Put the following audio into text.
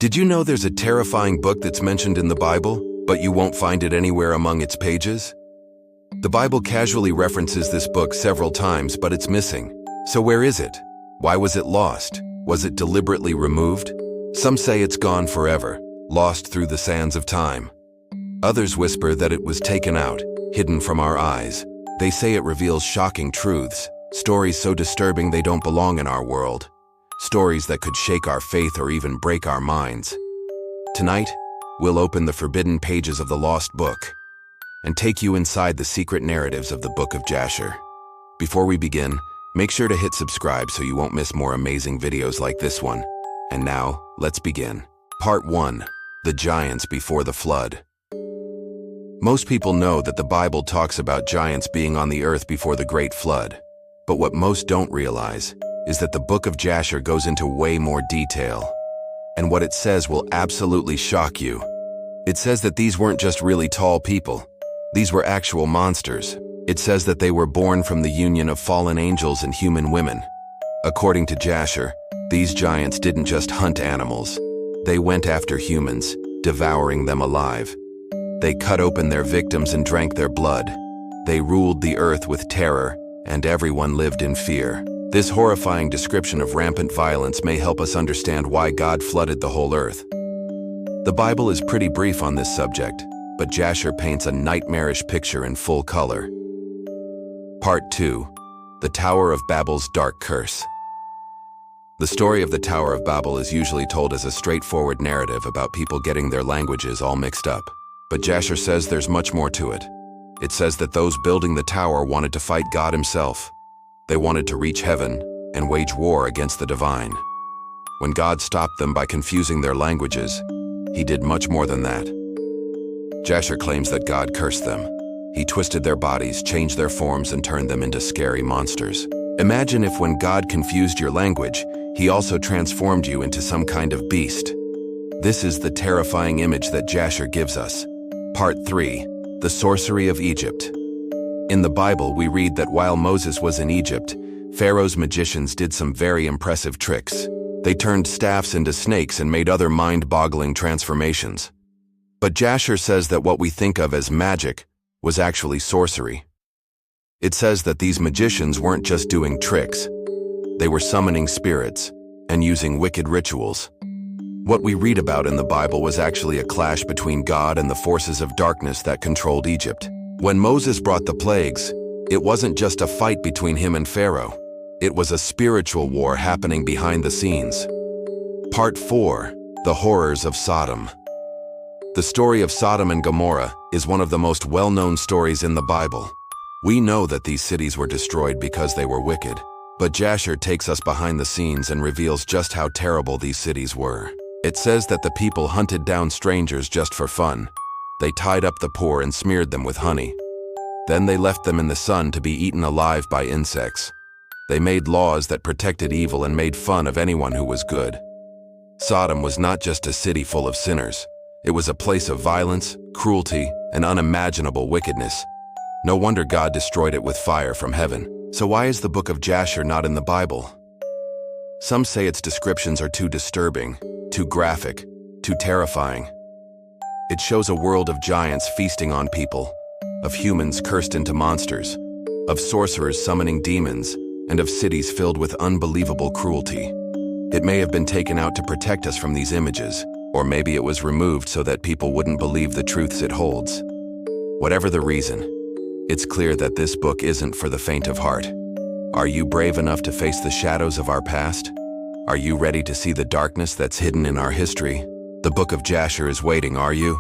Did you know there's a terrifying book that's mentioned in the Bible, but you won't find it anywhere among its pages? The Bible casually references this book several times, but it's missing. So where is it? Why was it lost? Was it deliberately removed? Some say it's gone forever, lost through the sands of time. Others whisper that it was taken out, hidden from our eyes. They say it reveals shocking truths, stories so disturbing they don't belong in our world. Stories that could shake our faith or even break our minds. Tonight, we'll open the forbidden pages of the lost book and take you inside the secret narratives of the Book of Jasher. Before we begin, make sure to hit subscribe so you won't miss more amazing videos like this one. And now, let's begin. Part 1. The Giants Before the Flood. Most people know that the Bible talks about giants being on the earth before the Great Flood. But what most don't realize is that the Book of Jasher goes into way more detail. And what it says will absolutely shock you. It says that these weren't just really tall people. These were actual monsters. It says that they were born from the union of fallen angels and human women. According to Jasher, these giants didn't just hunt animals. They went after humans, devouring them alive. They cut open their victims and drank their blood. They ruled the earth with terror, and everyone lived in fear. This horrifying description of rampant violence may help us understand why God flooded the whole earth. The Bible is pretty brief on this subject, but Jasher paints a nightmarish picture in full color. Part 2. The Tower of Babel's Dark Curse. The story of the Tower of Babel is usually told as a straightforward narrative about people getting their languages all mixed up. But Jasher says there's much more to it. It says that those building the tower wanted to fight God himself. They wanted to reach heaven and wage war against the divine. When God stopped them by confusing their languages, he did much more than that. Jasher claims that God cursed them. He twisted their bodies, changed their forms, and turned them into scary monsters. Imagine if when God confused your language, he also transformed you into some kind of beast. This is the terrifying image that Jasher gives us. Part 3. The Sorcery of Egypt. In the Bible, we read that while Moses was in Egypt, Pharaoh's magicians did some very impressive tricks. They turned staffs into snakes and made other mind-boggling transformations. But Jasher says that what we think of as magic was actually sorcery. It says that these magicians weren't just doing tricks. They were summoning spirits and using wicked rituals. What we read about in the Bible was actually a clash between God and the forces of darkness that controlled Egypt. When Moses brought the plagues, it wasn't just a fight between him and Pharaoh. It was a spiritual war happening behind the scenes. Part 4. The Horrors of Sodom. The story of Sodom and Gomorrah is one of the most well-known stories in the Bible. We know that these cities were destroyed because they were wicked, but Jasher takes us behind the scenes and reveals just how terrible these cities were. It says that the people hunted down strangers just for fun. They tied up the poor and smeared them with honey. Then they left them in the sun to be eaten alive by insects. They made laws that protected evil and made fun of anyone who was good. Sodom was not just a city full of sinners. It was a place of violence, cruelty, and unimaginable wickedness. No wonder God destroyed it with fire from heaven. So why is the Book of Jasher not in the Bible? Some say its descriptions are too disturbing, too graphic, too terrifying. It shows a world of giants feasting on people, of humans cursed into monsters, of sorcerers summoning demons, and of cities filled with unbelievable cruelty. It may have been taken out to protect us from these images, or maybe it was removed so that people wouldn't believe the truths it holds. Whatever the reason, it's clear that this book isn't for the faint of heart. Are you brave enough to face the shadows of our past? Are you ready to see the darkness that's hidden in our history? The Book of Jasher is waiting, are you?